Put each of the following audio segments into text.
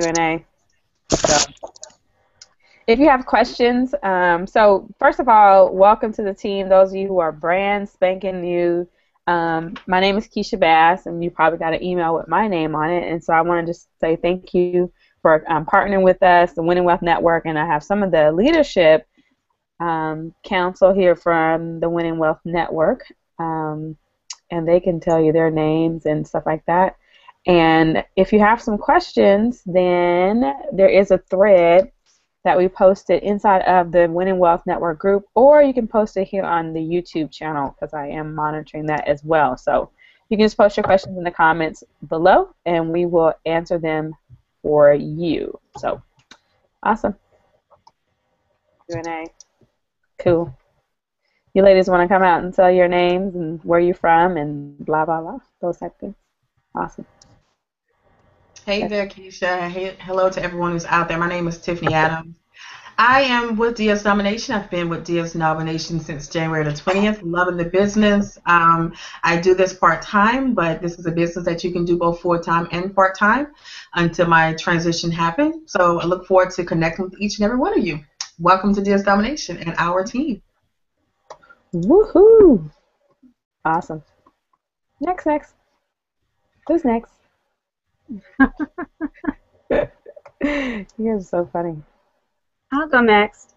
Q&A. So if you have questions, so first of all, welcome to the team. Those of you who are brand spanking new, my name is Keisha Bass, and you probably got an email with my name on it. And so I want to just say thank you for partnering with us, the Winning Wealth Network, and I have some of the leadership council here from the Winning Wealth Network, and they can tell you their names and stuff like that. And if you have some questions, then there is a thread that we posted inside of the Winning Wealth Network group, or you can post it here on the YouTube channel because I am monitoring that as well. So you can just post your questions in the comments below, and we will answer them for you. So awesome. Q&A. Cool. You ladies want to come out and tell your names and where you're from and blah, blah, blah, those type of things. Awesome. Hey there, Keisha. Hey, hello to everyone who's out there. My name is Tiffany Adams. I am with DS Nomination. I've been with DS Nomination since January the 20th. Loving the business. I do this part-time, but this is a business that you can do both full-time and part-time until my transition happens. So I look forward to connecting with each and every one of you. Welcome to DS Nomination and our team. Woohoo! Awesome. Next. Who's next? You guys are so funny. I'll go next.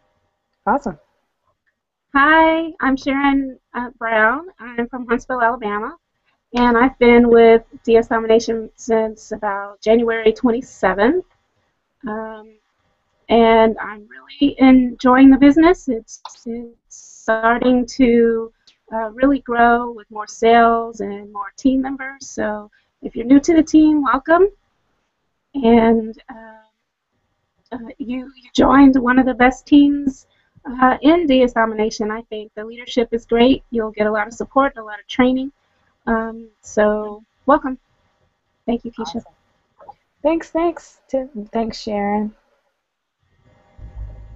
Awesome. Hi, I'm Sharon Brown. I'm from Huntsville, Alabama, and I've been with DS Domination since about January 27th. And I'm really enjoying the business. It's starting to really grow with more sales and more team members. So if you're new to the team, welcome. And you joined one of the best teams in DS Domination. I think the leadership is great. You'll get a lot of support, a lot of training. So welcome. Thank you, Keisha. Awesome. Thanks, Sharon.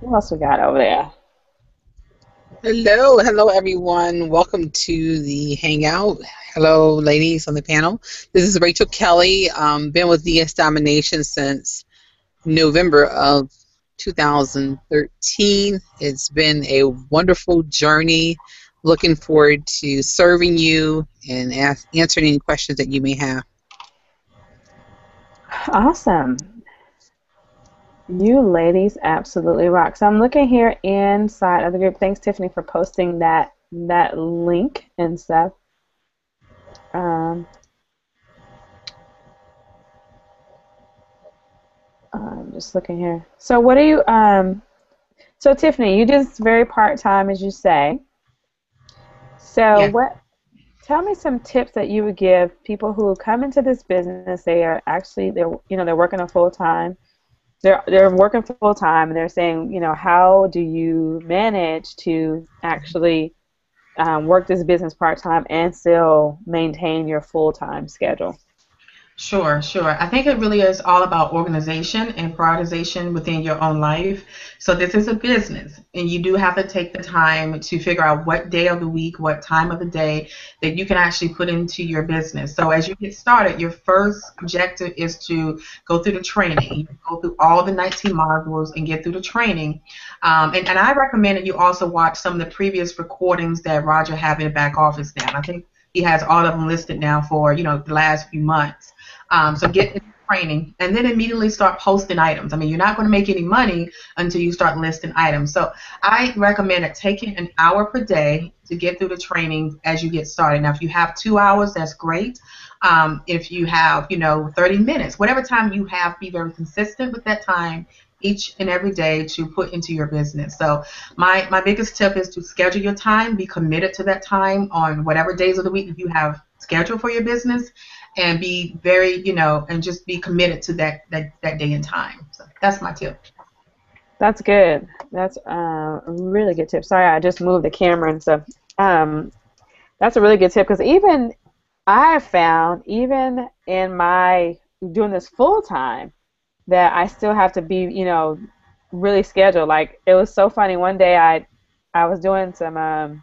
Who else we got over there? Hello everyone. Welcome to the Hangout. Hello ladies on the panel. This is Rachel Kelly. Been with DS Domination since November of 2013. It's been a wonderful journey. Looking forward to serving you and answering any questions that you may have. Awesome. You ladies absolutely rock. So I'm looking here inside of the group. Thanks, Tiffany, for posting that link and stuff. I'm just looking here. So what are you? So Tiffany, you do this very part-time, as you say. So Yeah. Tell me some tips that you would give people who come into this business. They're working a full-time. They're working full time, and they're saying, how do you manage to actually work this business part time and still maintain your full time schedule? Sure. I think it really is all about organization and prioritization within your own life. So this is a business, and you do have to take the time to figure out what day of the week, what time of the day that you can actually put into your business. So as you get started, your first objective is to go through the training. You go through all the 19 modules and get through the training. And I recommend that you also watch some of the previous recordings that Roger have in the back office now. I think he has all of them listed now for the last few months. So get into training and then immediately start posting items. I mean, you're not going to make any money until you start listing items. So I recommend taking an hour per day to get through the training as you get started. Now, if you have 2 hours, that's great. If you have, 30 minutes, whatever time you have, be very consistent with that time each and every day to put into your business. So my biggest tip is to schedule your time, be committed to that time on whatever days of the week you have scheduled for your business, and be very, and just be committed to that day and time. So that's my tip. That's good. That's a really good tip. Sorry, I just moved the camera and stuff. That's a really good tip because even I have found, even in my doing this full time, that I still have to be, really scheduled. Like it was so funny. One day I was doing some can't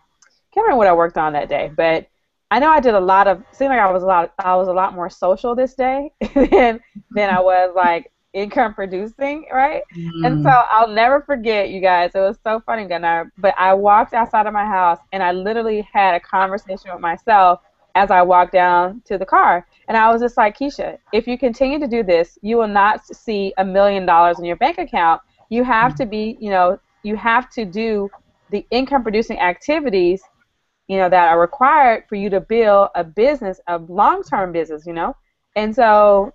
remember what I worked on that day, but I know I did a lot of. Seemed like I was a lot more social this day than I was like income producing, right? And so Mm. I'll never forget, you guys. It was so funny, Gunnar. But I walked outside of my house and I literally had a conversation with myself as I walked down to the car. And I was just like, Keisha, if you continue to do this, you will not see $1 million in your bank account. You have to be, you have to do the income producing activities, that are required for you to build a business, a long-term business. And so,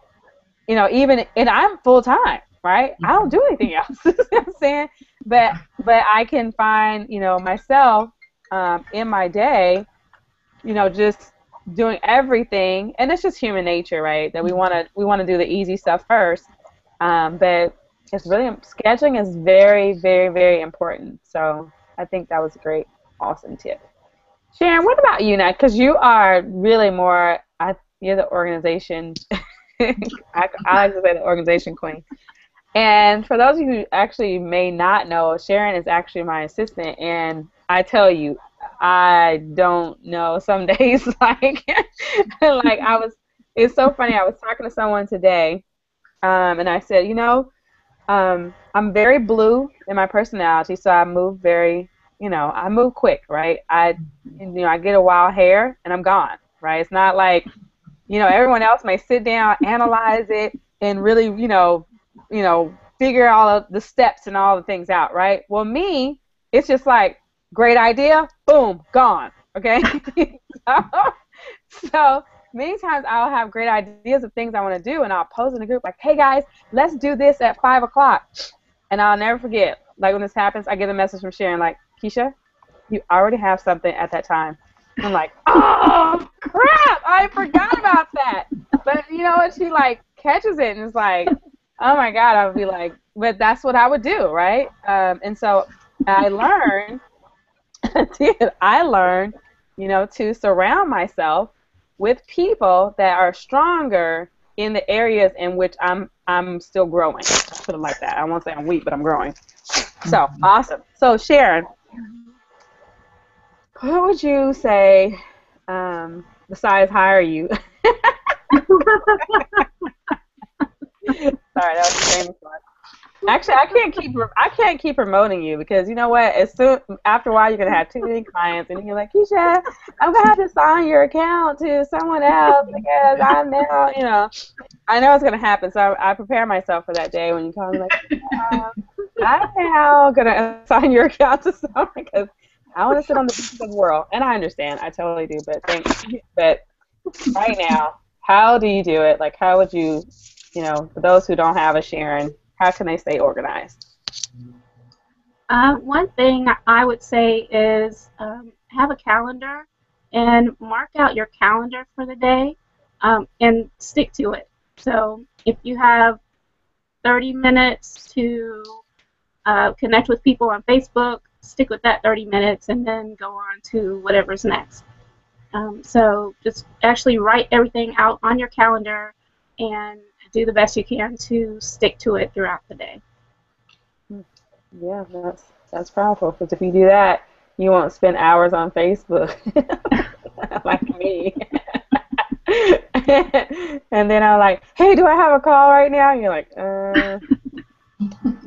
and I'm full time, right? I don't do anything else. You know what I'm saying? But I can find, myself in my day, just doing everything, and it's just human nature, right? That we want to do the easy stuff first. But it's really scheduling is very, very, very important. So I think that was a great, awesome tip. Sharon, what about you now? Because you are really more, you're the organization. I like to say the organization queen. And for those of you who actually may not know, Sharon is actually my assistant, and I tell you, I don't know some days like I was. It's so funny. I was talking to someone today, and I said, I'm very blue in my personality, so I move very, I move quick, right? I get a wild hair and I'm gone, right? It's not like, everyone else may sit down, analyze it, and really, figure all of the steps and all the things out, right? Well, me, it's just like, great idea, boom, gone, okay? so many times I'll have great ideas of things I want to do, and I'll post in the group like, hey guys, let's do this at 5 o'clock. And I'll never forget, like when this happens, I get a message from Sharon like, Keisha, you already have something at that time. I'm like, oh crap, I forgot about that. But you know what? She like catches it and is like, oh my God, I would be like, but that's what I would do, right? And so I learned, to surround myself with people that are stronger in the areas in which I'm still growing. Let's put it like that. I won't say I'm weak, but I'm growing. So awesome. So Sharon, what would you say besides hire you? Sorry, that was a famous one. Actually, I can't keep promoting you because you know what? After a while, you're gonna have too many clients, and you're like, Keisha, I'm gonna have to sign your account to someone else because I'm now, I know it's gonna happen. So I prepare myself for that day when you call me like, I'm now gonna assign your account to someone because I want to sit on the beach of the world, and I understand, I totally do. But but right now, how do you do it? Like, how would you, for those who don't have a Sharon, how can they stay organized? One thing I would say is have a calendar and mark out your calendar for the day and stick to it. So if you have 30 minutes to connect with people on Facebook, stick with that 30 minutes and then go on to whatever's next. So just actually write everything out on your calendar and do the best you can to stick to it throughout the day. Yeah, that's powerful because if you do that, you won't spend hours on Facebook like me. And then I'm like, hey, do I have a call right now? And you're like,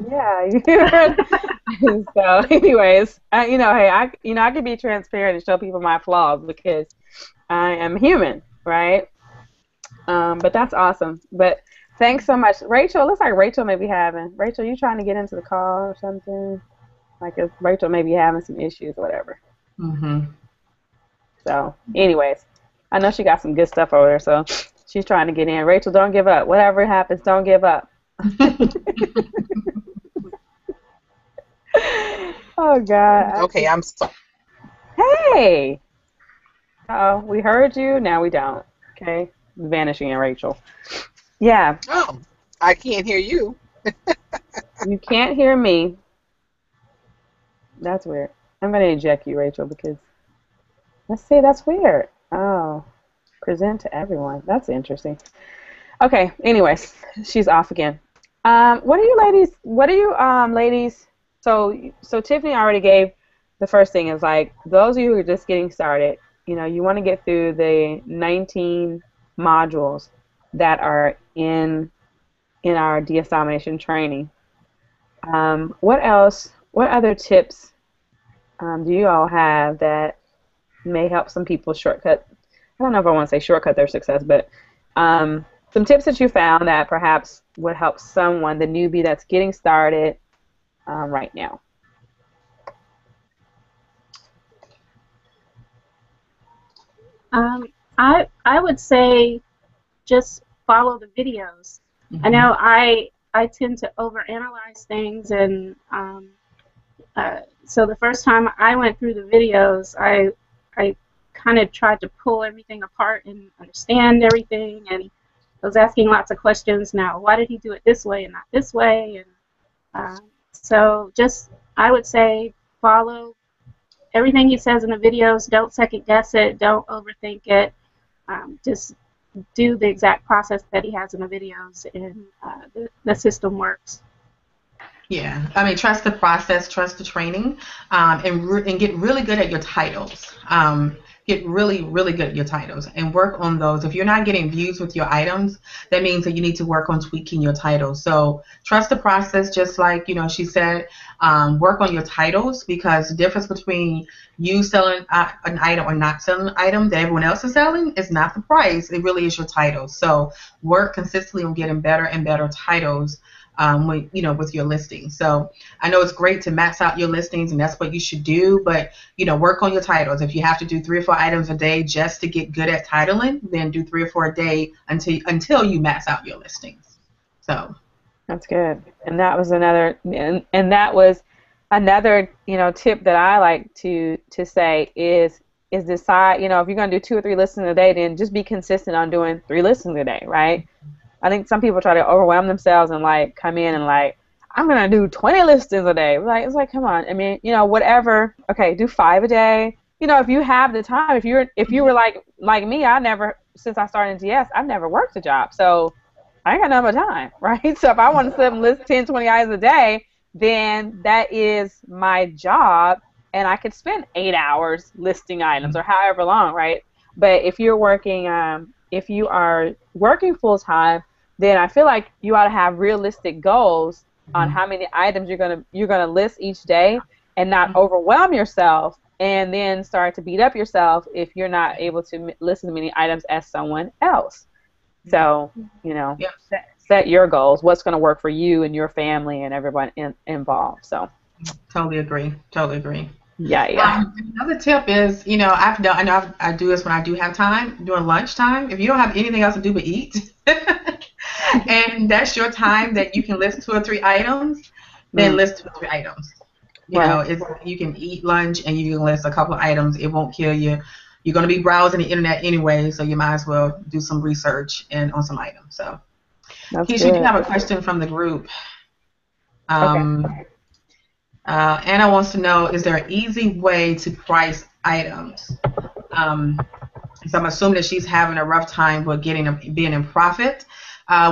yeah. So, anyways, hey, I can be transparent and show people my flaws because I am human, right? But that's awesome. But thanks so much, Rachel. Looks like Rachel may be having. Rachel, you trying to get into the call or something? Like if Rachel may be having some issues or whatever. So, anyways, I know she got some good stuff over there, so she's trying to get in. Rachel, don't give up. Whatever happens, don't give up. Oh God. Okay, I'm sorry. Hey. Oh, we heard you. Now we don't. Okay, vanishing in Rachel. Yeah. Oh, I can't hear you. You can't hear me. That's weird. I'm gonna eject you, Rachel, because let's see. That's weird. Oh, present to everyone. That's interesting. Okay. Anyways, she's off again. What are you ladies? So Tiffany already gave the first thing is like those of you who are just getting started. You want to get through the 19 modules that are in in our DS domination training. What else? What other tips do you all have that may help some people shortcut? I don't know if I want to say shortcut their success, but some tips that you found that perhaps would help someone, the newbie that's getting started right now. I would say just follow the videos. Mm-hmm. I know I tend to overanalyze things, and so the first time I went through the videos, I kind of tried to pull everything apart and understand everything, and I was asking lots of questions. Now, why did he do it this way and not this way? And so just, I would say, follow everything he says in the videos. Don't second guess it. Don't overthink it. Just do the exact process that he has in the videos, and the system works. Yeah, I mean, trust the process, trust the training, and get really good at your titles. Get really, really good at your titles and work on those. If you're not getting views with your items, that means that you need to work on tweaking your titles. So trust the process, just like, she said, work on your titles, because the difference between you selling an item or not selling an item that everyone else is selling is not the price. It really is your titles. So work consistently on getting better and better titles with your listings. So I know it's great to max out your listings, and that's what you should do, but work on your titles. If you have to do 3 or 4 items a day just to get good at titling, then do 3 or 4 a day until you max out your listings. So that's good. And that was another tip that I like to say is decide, if you're going to do 2 or 3 listings a day, then just be consistent on doing 3 listings a day, right? I think some people try to overwhelm themselves and come in and I'm gonna do 20 listings a day. It's like, come on. I mean, whatever. Okay, do 5 a day. If you have the time. If you were like me, since I started in DS, I've never worked a job, so I ain't got none but time, right? So if I want to list 10, 20 items a day, then that is my job, and I could spend 8 hours listing items or however long, right? But if you are working full time, then I feel like you ought to have realistic goals on how many items you're gonna list each day, and not overwhelm yourself and then start to beat up yourself if you're not able to list as many items as someone else. So set your goals. What's going to work for you and your family and everyone involved. So totally agree. Yeah. Another tip is, I do this when I do have time during lunchtime. If you don't have anything else to do but eat, and that's your time that you can list 2 or 3 items, then list 2 or 3 items. You can eat lunch and you can list a couple of items. It won't kill you. You're going to be browsing the internet anyway, so you might as well do some research on some items. So, Keisha, you have a question from the group. Okay. Anna wants to know, is there an easy way to price items? So I'm assuming that she's having a rough time with being in profit.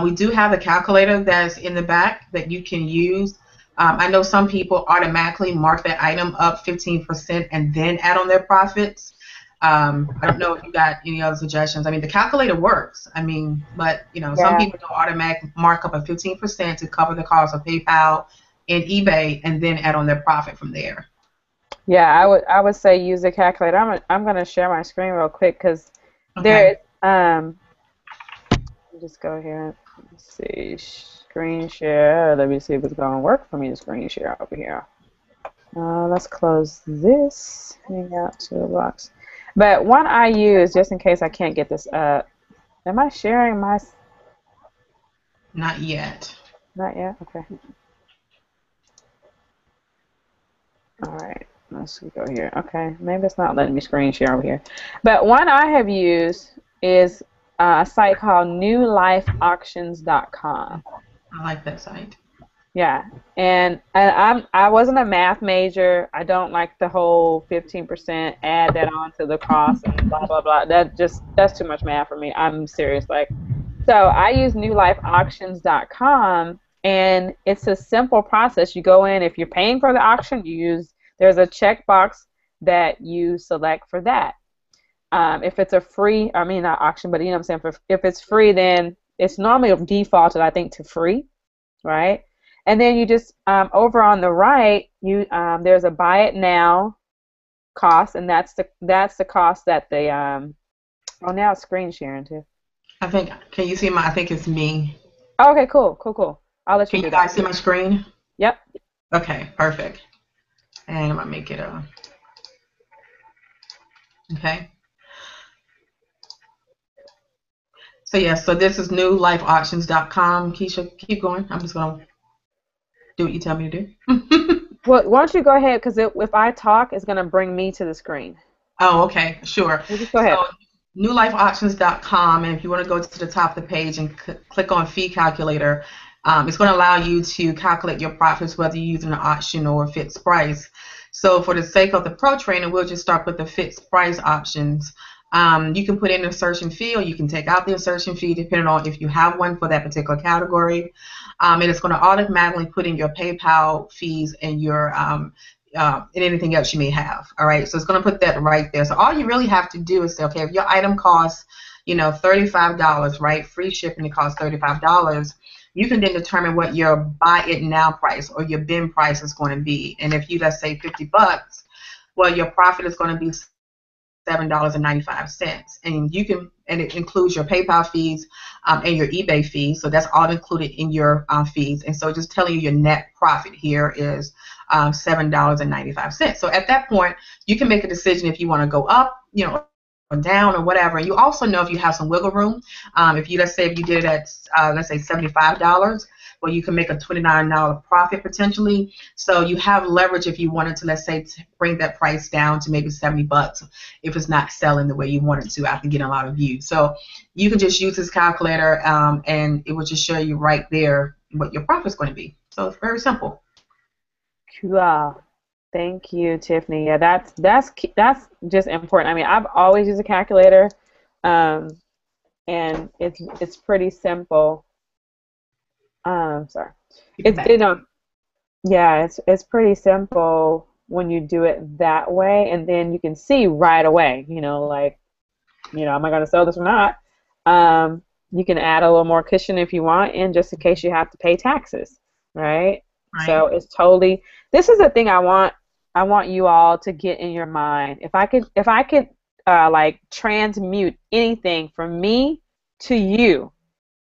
We do have a calculator that's in the back that you can use. I know some people automatically mark that item up 15% and then add on their profits. I don't know if you got any other suggestions. I mean, the calculator works. I mean, but some people don't automatically mark up a 15% to cover the cost of PayPal and eBay, and then add on their profit from there. Yeah, I would say use the calculator. I'm gonna share my screen real quick because there. Let me just go here. Let's see, screen share. Let me see if it's gonna work for me to screen share over here. Let's close this. Hangout toolbox. But one I use just in case I can't get this up. Am I sharing my? Not yet. Not yet. Okay. All right, let's go here. Okay, maybe it's not letting me screen share over here. But one I have used is a site called newlifeauctions.com. I like that site. Yeah, and I wasn't a math major. I don't like the whole 15% add that on to the cost and blah blah blah. That's too much math for me. I'm serious. So I use newlifeauctions.com. And it's a simple process. You go in, if you're paying for the auction, there's a checkbox that you select for that. If it's a free, not auction, but you know what I'm saying, if it's free, then it's normally defaulted, I think, to free, right? And then you just over on the right, you there's a buy it now cost, and that's the cost that the oh, now it's screen sharing too. I think, can you see my, I think it's me. Oh, okay, cool. I'll let you Can do you that. guys see my screen? Yep. Okay, perfect. And I'm going to make it a, okay. So yeah, so this is newlifeauctions.com. Keisha, keep going. I'm just going to do what you tell me to do. Well, why don't you go ahead, because if I talk, it's going to bring me to the screen. Oh, okay, sure. You just go ahead. So newlifeauctions.com, and if you want to go to the top of the page and click on fee calculator, it's going to allow you to calculate your profits whether you're using an auction or a fixed price. So for the sake of the pro trainer, we'll just start with the fixed price options. You can put in an insertion fee, or you can take out the insertion fee depending on if you have one for that particular category. And it's going to automatically put in your PayPal fees and your and anything else you may have. All right, so it's going to put that right there. So all you really have to do is say, okay, if your item costs, $35, right? Free shipping, it costs $35. You can then determine what your buy it now price or your bin price is going to be. And if you, let's say, $50, well, your profit is going to be $7.95, and you can, and it includes your PayPal fees and your eBay fees, so that's all included in your fees. And so just telling you your net profit here is $7.95. So at that point, you can make a decision if you want to go up, or down or whatever. And you also know if you have some wiggle room. If you, let's say, if you did it at let's say $75. Well, you can make a $29 profit potentially. So you have leverage if you wanted to, let's say, to bring that price down to maybe $70 if it's not selling the way you want it to after getting a lot of views. So you can just use this calculator and it will just show you right there what your profit is going to be. So it's very simple. Cool. Thank you, Tiffany. Yeah, that's just important. I mean, I've always used a calculator, and it's pretty simple. Sorry. Yeah, it's pretty simple when you do it that way, and then you can see right away, like, am I going to sell this or not? You can add a little more cushion if you want, and just in case you have to pay taxes, right? So it's totally, this is the thing I want you all to get in your mind. If I could like transmute anything from me to you,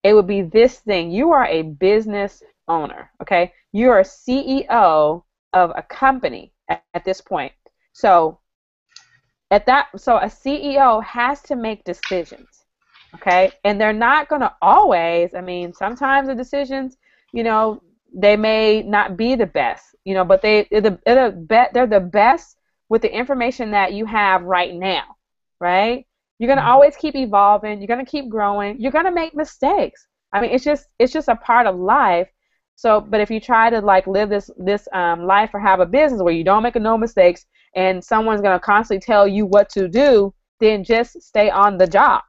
it would be this thing. You are a business owner, okay? You are a CEO of a company at this point. So a CEO has to make decisions, okay? And they're not going to always, I mean, sometimes the decisions, they may not be the best, but they're the best with the information that you have right now, right? You're going to always keep evolving. You're going to keep growing. You're going to make mistakes. I mean, it's just a part of life. So, but if you try to like live this life or have a business where you don't make no mistakes and someone's going to constantly tell you what to do, then just stay on the job.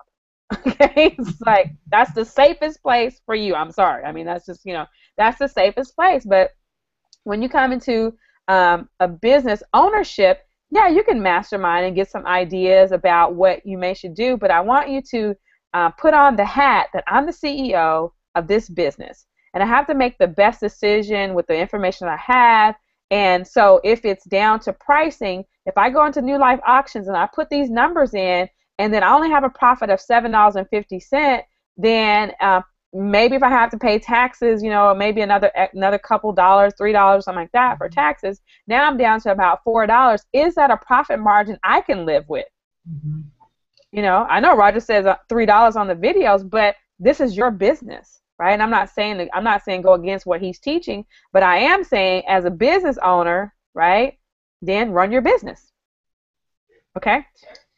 Okay, it's like that's the safest place for you. I'm sorry. I mean, that's just that's the safest place. But when you come into a business ownership, yeah, you can mastermind and get some ideas about what you should do. But I want you to put on the hat that I'm the CEO of this business, and I have to make the best decision with the information I have. And so if it's down to pricing, if I go into New Life Auctions and I put these numbers in, and then I only have a profit of $7.50, then maybe if I have to pay taxes, maybe another couple dollars, $3, something like that for taxes, now I'm down to about $4. Is that a profit margin I can live with? Mm-hmm. I know Roger says $3 on the videos, but this is your business, right? And I'm not saying go against what he's teaching, but I am saying as a business owner, right, then run your business. Okay?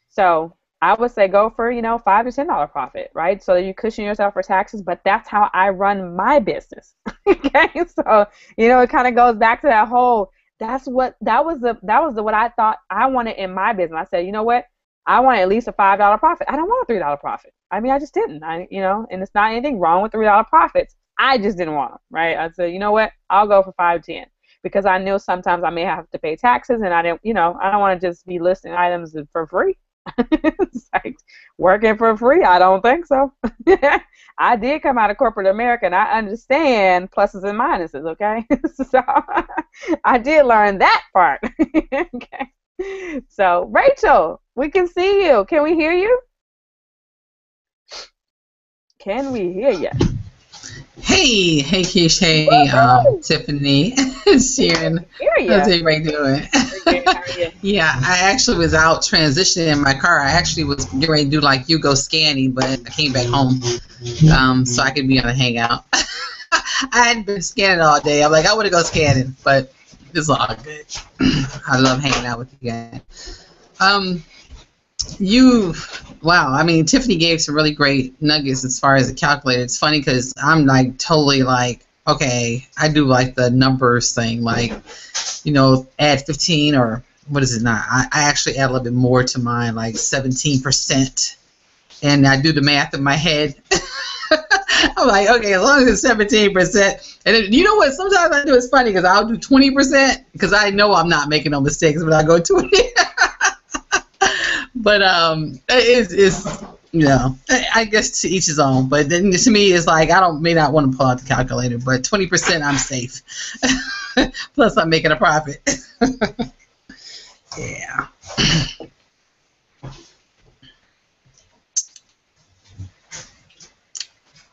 So I would say go for, $5 to $10 profit, right? So that you cushion yourself for taxes, but that's how I run my business. Okay? So, it kind of goes back to that whole, that was what I thought I wanted in my business. I said, you know what? I want at least a $5 profit. I don't want a $3 profit. I mean, I just didn't. And it's not anything wrong with $3 profits. I just didn't want them, right? I said, you know what? I'll go for 5 to 10 because I knew sometimes I may have to pay taxes, and I didn't, I don't want to just be listing items for free. It's like working for free. I don't think so. I did come out of corporate America, and I understand pluses and minuses. Okay, so I did learn that part. Okay. So Rachel, we can see you. Can we hear you? Can we hear you? Hey, Keish, hey, Tiffany, Sharon, how's everybody doing? Yeah, I actually was out transitioning in my car. I actually was getting ready to do like you go scanning, but I came back home so I could be on a hangout. I hadn't been scanning all day. I'm like, I want to go scanning, but it's all good. I love hanging out with you guys. Wow, I mean, Tiffany gave some really great nuggets as far as the calculator. It's funny because I'm like totally like, okay, I do like the numbers thing, like, add 15 or what is it not? I actually add a little bit more to mine, like 17%, and I do the math in my head. I'm like, okay, as long as it's 17%. And then, you know what? Sometimes I do it's funny because I'll do 20% because I know I'm not making no mistakes, but I go 20. But it's I guess to each his own. But then to me, it's like may not want to pull out the calculator, but 20% I'm safe. Plus I'm making a profit. Yeah.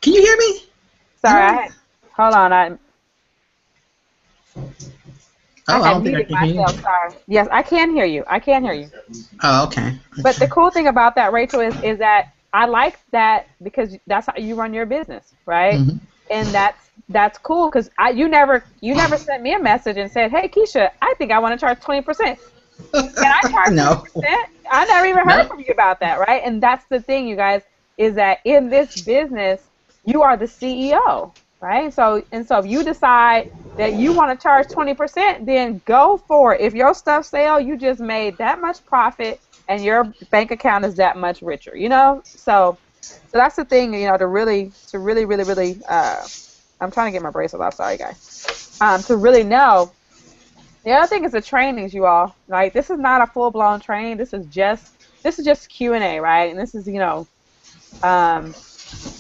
Can you hear me? Sorry, hold on. I don't think I can hear you. Sorry. Yes, I can hear you. I can hear you. Oh, okay. But the cool thing about that, Rachel, is that I like that because that's how you run your business, right? Mm-hmm. And that's cool because you never sent me a message and said, hey, Keisha, I think I want to charge 20%. Can I charge 20%? No. I never even heard from you about that, right? And that's the thing, you guys, is that in this business, you are the CEO, right? So if you decide that you want to charge 20%, then go for it. If your stuff sells, you just made that much profit, and your bank account is that much richer. So that's the thing. To really. I'm trying to get my bracelet off. Sorry, guys. To really know. The other thing is the trainings, you all. Like, this is not a full-blown training. This is just Q&A, right? And this is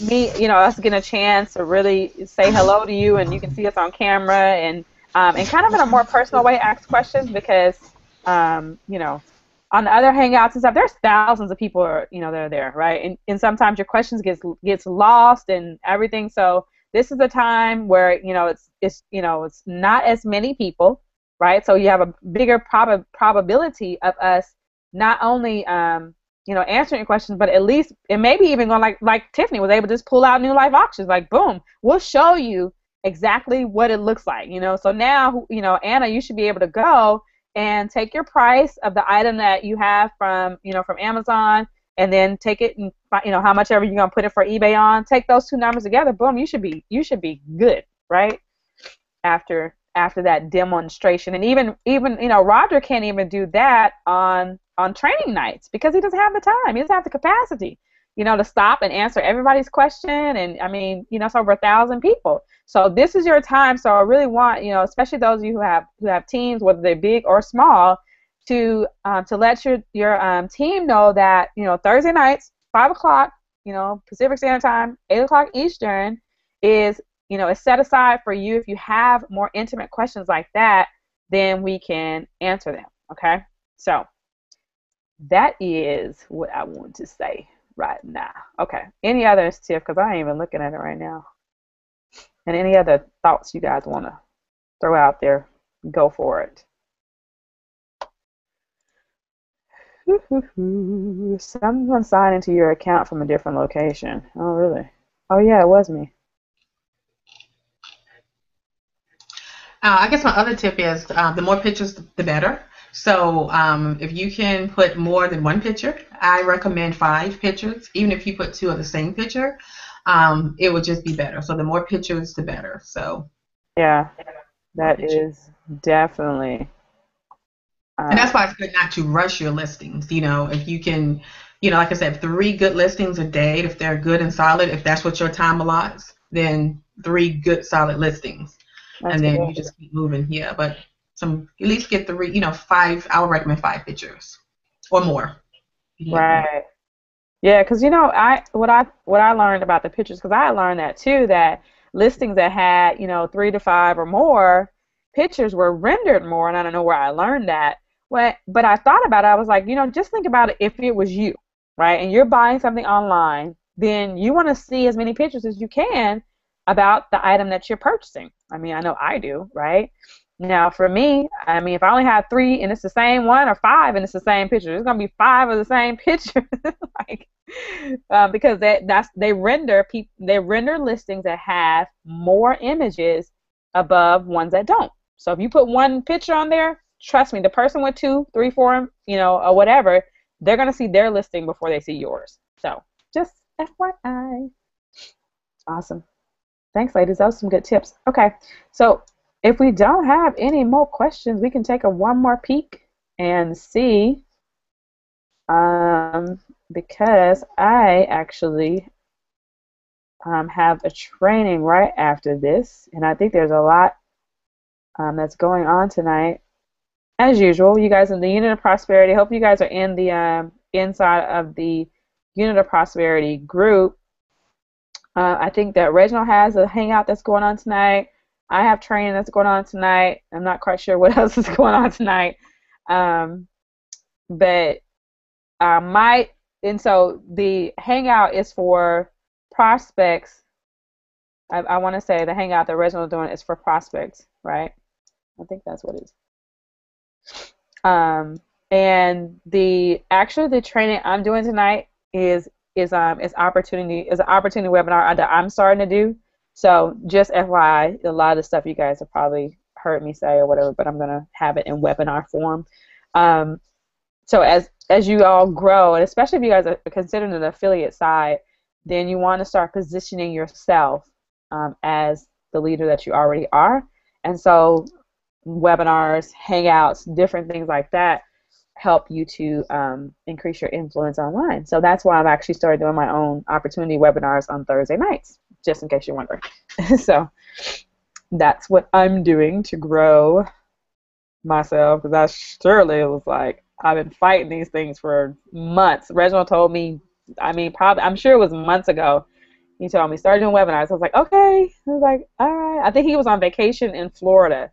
me, us getting a chance to really say hello to you, and you can see us on camera, and kind of in a more personal way ask questions because, on the other Hangouts and stuff, there's thousands of people, that are there, right? And sometimes your questions gets lost and everything. So this is a time where it's not as many people, right? So you have a bigger probability of us not only answering your questions, but at least, and maybe even going like Tiffany was able to just pull out New Life Auctions, like boom, we'll show you exactly what it looks like, So now, Anna, you should be able to go and take your price of the item that you have from Amazon, and then take it and how much ever you're gonna put it for eBay on. Take those two numbers together, boom, you should be good, right? After that demonstration, and even Roger can't even do that on training nights because he doesn't have the time. He doesn't have the capacity, to stop and answer everybody's question. And I mean, it's over 1,000 people. So this is your time. So I really want, especially those of you who have teams, whether they're big or small, to let your team know that Thursday nights, 5 o'clock, Pacific Standard Time, 8 o'clock Eastern, is set aside for you. If you have more intimate questions like that, then we can answer them. Okay, so that is what I want to say right now. Okay, any others, Tiff? Because I ain't even looking at it right now. And any other thoughts you guys want to throw out there, go for it. Someone signed into your account from a different location. Oh, really? Oh, yeah, it was me. I guess my other tip is the more pictures, the better. So if you can put more than one picture, I recommend 5 pictures. Even if you put 2 of the same picture, it would just be better. So the more pictures, the better. So yeah, that is definitely. And that's why it's good not to rush your listings. If you can, like I said, 3 good listings a day, if they're good and solid, if that's what your time allots, then 3 good solid listings. That's and then good. You just keep moving. Yeah, but at least get 3, 5. I would recommend 5 pictures or more. Yeah. Right. Yeah, because what I learned about the pictures, because I learned that too, that listings that had 3 to 5 or more pictures were rendered more, and I don't know where I learned that. But I thought about it. I was like, just think about it if it was you, right? And you're buying something online, then you want to see as many pictures as you can about the item that you're purchasing. I mean, I know I do, right? Now, for me, I mean, if I only have 3 and it's the same one, or 5 and it's the same picture, it's gonna be 5 of the same picture, like, because they render listings that have more images above ones that don't. So if you put one picture on there, trust me, the person with 2, 3, 4, or whatever, they're gonna see their listing before they see yours. So just FYI. Awesome. Thanks, ladies. Those are some good tips. Okay, so if we don't have any more questions, we can take one more peek and see, because I actually have a training right after this, and I think there's a lot that's going on tonight. As usual, you guys in the Unit of Prosperity, hope you guys are in the inside of the Unit of Prosperity group. I think that Reginald has a hangout that's going on tonight. I have training that's going on tonight. I'm not quite sure what else is going on tonight. But I might, and so the hangout is for prospects. I want to say the hangout that Reginald is doing is for prospects, right? I think that's what it is. And the training I'm doing tonight is an opportunity webinar that I'm starting to do. So just FYI, a lot of the stuff you guys have probably heard me say or whatever, but I'm gonna have it in webinar form. So as you all grow, and especially if you guys are considering an affiliate side, then you want to start positioning yourself as the leader that you already are. And so webinars, hangouts, different things like that help you to increase your influence online. So that's why I've actually started doing my own opportunity webinars on Thursday nights, just in case you're wondering. So that's what I'm doing to grow myself, because I surely was like, I've been fighting these things for months. Reginald told me, I mean, probably, I'm sure it was months ago, he told me, start doing webinars. I was like, okay. I was like, all right. I think he was on vacation in Florida.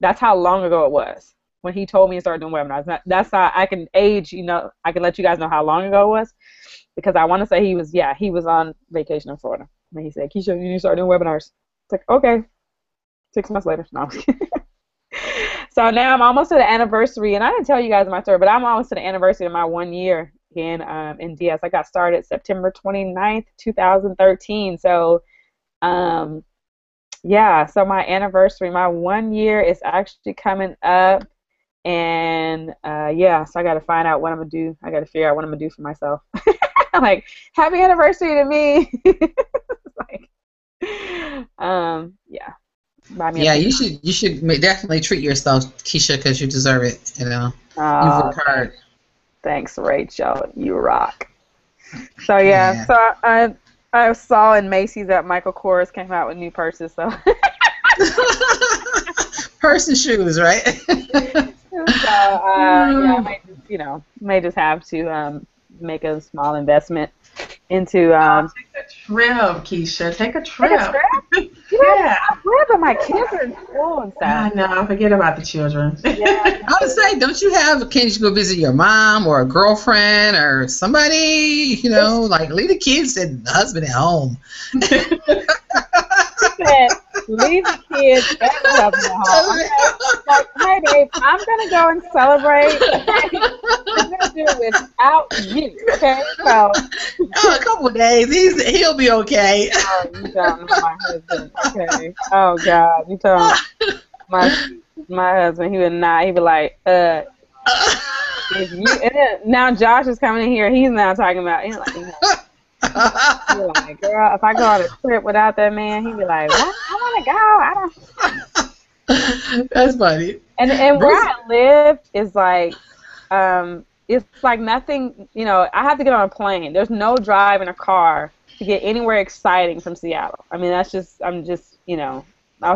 That's how long ago it was when he told me to start doing webinars. That's how I can age, I can let you guys know how long ago it was, because I want to say he was on vacation in Florida when he said, Keisha, you need to start doing webinars. It's like, okay. 6 months later. No, I'm just kidding. So now I'm almost to the anniversary, and I didn't tell you guys my story, but I'm almost to the anniversary of my 1 year in DS. I got started September 29th, 2013. So, yeah, so my anniversary, my 1 year is actually coming up, and yeah, so I got to find out what I'm going to do. I got to figure out what I'm going to do for myself. I'm like, happy anniversary to me. Like, yeah. Yeah, you should definitely treat yourself, Keisha, because you deserve it. You've worked hard. Thanks, Rachel. You rock. So yeah. So I saw in Macy's that Michael Kors came out with new purses. So purse and shoes, right? So yeah, I may just have to make a small investment into. Take a trip, Keisha. Take a trip. Take a trip? Yeah. But my kids are in school and stuff. I know. Forget about the children. Yeah. I would say, can't you go visit your mom or a girlfriend or somebody, like leave the kids and the husband at home. Leave the kids and the husband at home. Okay? Like, hey, babe, I'm going to go and celebrate. I'm going to do it without you, okay? So, a couple of days. He'll be okay. Oh, you don't know my husband. Okay. Oh, God. You told my husband, he would not. He'd be like, if you, and then, now Josh is coming in here. He's now talking about, he's like, he's like, girl, if I go on a trip without that man, he'd be like, what? I want to go. That's funny. And where I live is like, it's like nothing, I have to get on a plane. There's no drive in a car to get anywhere exciting from Seattle. I mean, that's just, I was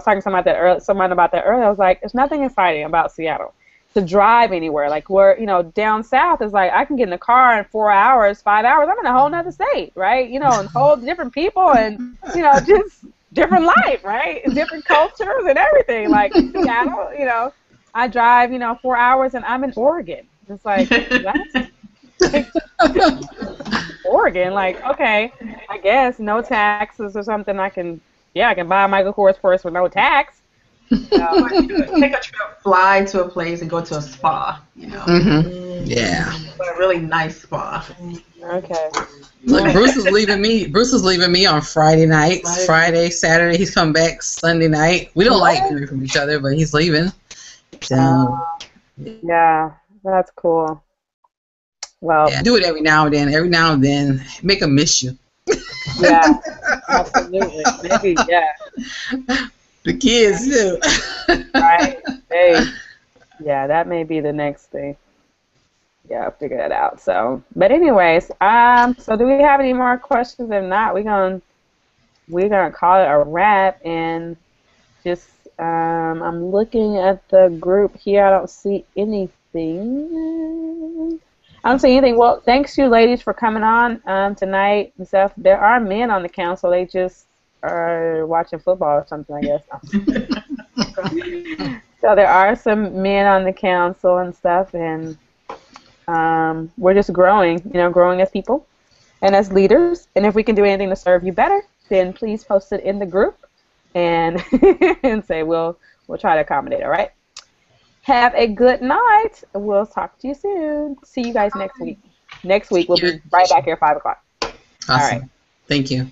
talking to someone about that earlier. I was like, there's nothing exciting about Seattle. to drive anywhere. Like where, down south is like I can get in the car in 4 hours, 5 hours. I'm in a whole nother state, right? And whole different people and, just different life, right? Different cultures and everything. Like Seattle, I drive, 4 hours and I'm in Oregon. It's like, what? Oregon, like, okay, I guess no taxes or something. I can buy a Michael Kors purse with no tax. Take a trip, fly to a place, and go to a spa. Mm-hmm. Yeah. But a really nice spa. Okay. Look, Bruce is leaving me. Bruce is leaving me on Friday nights. Friday, Saturday. He's coming back Sunday night. We don't like hearing from each other, but he's leaving. So. Yeah, that's cool. Well. Yeah, do it every now and then. Every now and then, make them miss you. Yeah. Absolutely. Maybe. Yeah. The kids too. Right. Hey. Yeah, that may be the next thing. Yeah, I'll figure that out. So, but anyways, so do we have any more questions? If not, we're gonna call it a wrap. And just, I'm looking at the group here. I don't see anything. Well, thanks you ladies for coming on tonight and stuff. There are men on the council. They just are watching football or something, I guess. So there are some men on the council and stuff, and we're just growing, growing as people and as leaders. And if we can do anything to serve you better, then please post it in the group and and say we'll try to accommodate. All right. Have a good night. We'll talk to you soon. See you guys next week. Next week we'll be right back here at 5 o'clock. Awesome. All right. Thank you.